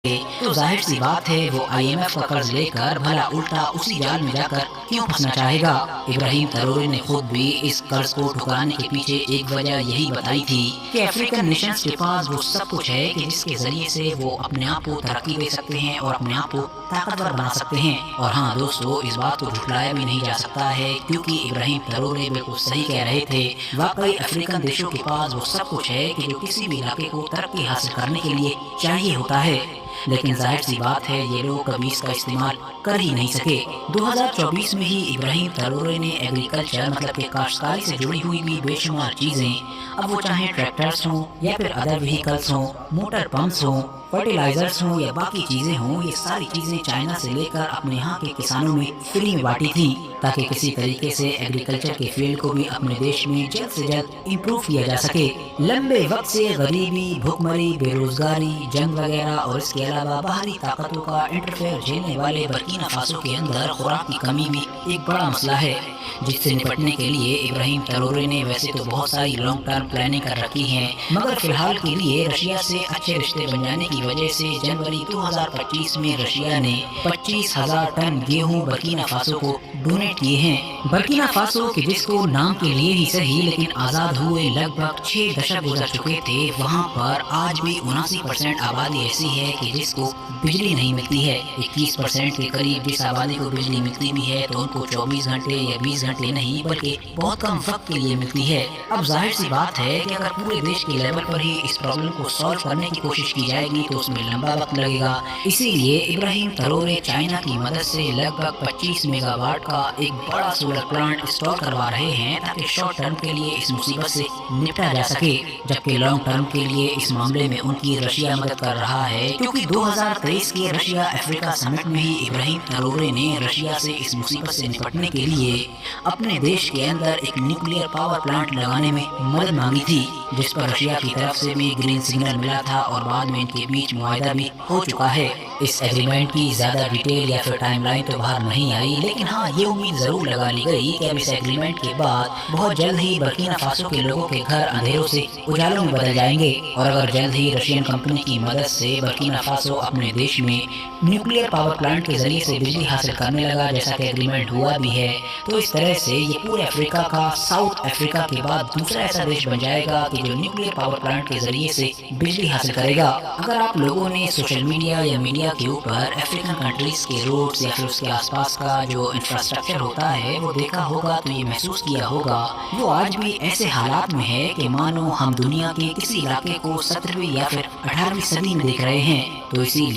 तो जाहिर सी बात है वो IMF का कर्ज लेकर भला उल्टा उसी जाल में जाकर क्यों फंसना चाहेगा। इब्राहिम तरोरे ने खुद भी इस कर्ज को ठुकराने के पीछे एक वजह यही बताई थी कि अफ्रीकन नेशंस के पास वो सब कुछ है कि जिसके जरिए से वो अपने आप को तरक्की दे सकते हैं और अपने आप को ताकतवर बना सकते हैं। और हाँ दोस्तों, इस बात को झुठलाया भी नहीं जा सकता है क्योंकि इब्राहिम तरोरे बिल्कुल सही कह रहे थे। वाकई अफ्रीकन देशों के पास वो सब कुछ है कि जो किसी भी इलाके को तरक्की हासिल करने के लिए चाहिए होता है, लेकिन जाहिर सी बात है ये लोग कभी इसका इस्तेमाल कर ही नहीं सके। 2024 में ही इब्राहिम तरोरे ने एग्रीकल्चर मतलब के काश्तकारी से जुड़ी हुई भी बेशुमार चीजें, अब वो चाहे ट्रैक्टर्स हों या फिर अदर व्हीकल्स हों, मोटर पंप्स हों, फर्टिलाइजर्स हों या बाकी चीजें हों, ये सारी चीजें चाइना से लेकर अपने यहाँ के किसानों में फ्री में बांटी थी ताकि किसी तरीके से एग्रीकल्चर के फील्ड को भी अपने देश में जल्द से जल्द इम्प्रूव किया जा सके। लंबे वक्त से गरीबी, भुखमरी, बेरोजगारी, जंग वगैरह और इसके अलावा बाहरी ताकतों का इंटरफेयर झेलने वाले बर्किना फासो के अंदर खुराक की कमी भी एक बड़ा मसला है, जिससे निपटने के लिए इब्राहिम तरोरे ने वैसे तो बहुत सारी लॉन्ग टर्म प्लानिंग कर रखी है, मगर फिलहाल के लिए रशिया से अच्छे रिश्ते बन जाने की वजह से जनवरी 2025 में रशिया ने 25,000 टन गेहूं बर्किना फासो को डोनेट किए हैं। बर्किना फासो के जिसको नाम के लिए ही सही लेकिन आजाद हुए लगभग 6 दशक गुजर चुके थे, वहाँ पर आज भी 79% आबादी ऐसी है कि जिसको बिजली नहीं मिलती है। 21% के करीब जिस आबादी को बिजली मिलती भी है तो उनको 24 घंटे या 20 घंटे नहीं बल्कि बहुत कम वक्त के लिए मिलती है। अब जाहिर सी बात है कि अगर पूरे देश के लेवल पर ही इस प्रॉब्लम को सॉल्व करने की कोशिश की जाएगी तो उसमें लंबा वक्त लगेगा। इसीलिए इब्राहिम तरोरे चाइना की मदद से लगभग 25 मेगावाट का एक बड़ा सोलर प्लांट इंस्टॉल करवा रहे हैं ताकि शॉर्ट टर्म के लिए इस मुसीबत से निपटा जा सके, जबकि लॉन्ग टर्म के लिए इस मामले में उनकी रशिया मदद कर रहा है, क्योंकि 2023 के रशिया अफ्रीका समिट में ही इब्राहिम तरोरे ने रशिया से इस मुसीबत से निपटने के लिए अपने देश के अंदर एक न्यूक्लियर पावर प्लांट लगाने में मदद मांगी थी, जिस पर रशिया की तरफ से भी ग्रीन सिग्नल मिला था और बाद में इनके बीच मुआहदा भी हो चुका है। इस एग्रीमेंट की ज्यादा डिटेल या फिर टाइमलाइन तो बाहर नहीं आई, लेकिन हाँ ये उम्मीद जरूर लगा ली गई कि अब इस एग्रीमेंट के बाद बहुत जल्द ही बर्किना फासो के लोगों के घर अंधेरों से उजालों में बदल जाएंगे। और अगर जल्द ही रशियन कंपनी की मदद से बर्किना फासो अपने देश में न्यूक्लियर पावर प्लांट के जरिए से बिजली हासिल करने लगा जैसा कि एग्रीमेंट हुआ भी है, तो इस तरह से ये पूरे अफ्रीका का साउथ अफ्रीका के बाद दूसरा ऐसा देश बन जाएगा कि जो न्यूक्लियर पावर प्लांट के जरिए से बिजली हासिल करेगा। अगर आप लोगों ने सोशल मीडिया या मीडिया के ऊपर अफ्रीकन कंट्रीज के रोड्स या फिर उसके आसपास का जो इंफ्रास्ट्रक्चर होता है वो देखा होगा तो ये महसूस किया होगा वो आज भी ऐसे हालात में है कि मानो हम दुनिया के किसी इलाके को 17वीं या फिर 18वीं सदी में देख रहे हैं। तो इसीलिए